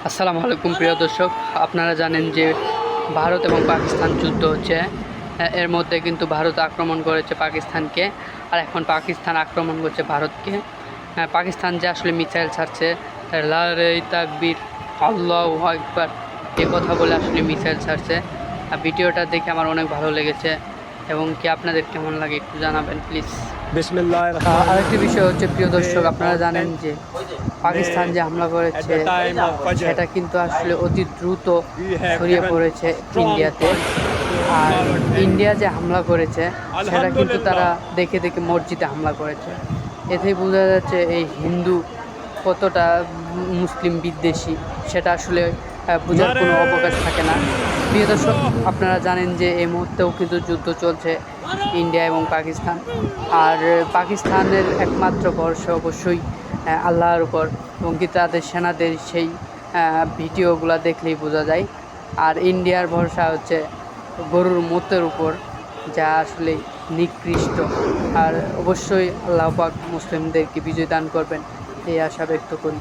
আসসালামু আলাইকুম প্রিয় দর্শক, আপনারা জানেন যে ভারত এবং পাকিস্তান যুদ্ধ হচ্ছে। এর মধ্যে কিন্তু ভারত আক্রমণ করেছে পাকিস্তানকে, আর এখন পাকিস্তান আক্রমণ করছে ভারতকে। পাকিস্তান যে আসলে মিসাইল ছাড়ছে, লারে তাকবীর, আল্লাহু আকবার, এই কথা বলে আসলে মিসাইল ছাড়ছে। ভিডিওটা দেখে আমার অনেক ভালো লেগেছে, এবং কি আপনাদের কেমন লাগে একটু জানাবেন প্লিজ। আরেকটি বিষয় হচ্ছে প্রিয় দর্শক, আপনারা জানেন যে পাকিস্তান যে হামলা করেছে সেটা কিন্তু আসলে অতি দ্রুত ছড়িয়ে পড়েছে ইন্ডিয়াতে। আর ইন্ডিয়া যে হামলা করেছে সেটা কিন্তু তারা দেখে দেখে মসজিদে হামলা করেছে। এতেই বোঝা যাচ্ছে এই হিন্দু কতটা মুসলিম বিদ্বেষী, সেটা আসলে বোঝার কোনো অবকাশ থাকে না। প্রিয় দর্শক, আপনারা জানেন যে এই মুহূর্তেও কিন্তু যুদ্ধ চলছে ইন্ডিয়া এবং পাকিস্তান। আর পাকিস্তানের একমাত্র ভরসা অবশ্যই আল্লাহর উপর, এবং কি তাদের সেনাদের সেই ভিডিওগুলো দেখলেই বোঝা যায়। আর ইন্ডিয়ার ভরসা হচ্ছে গরুর মুতের উপর, যা আসলে নিকৃষ্ট। আর অবশ্যই আল্লাহ পাক মুসলিমদেরকে বিজয় দান করবেন, এই আশা ব্যক্ত করি।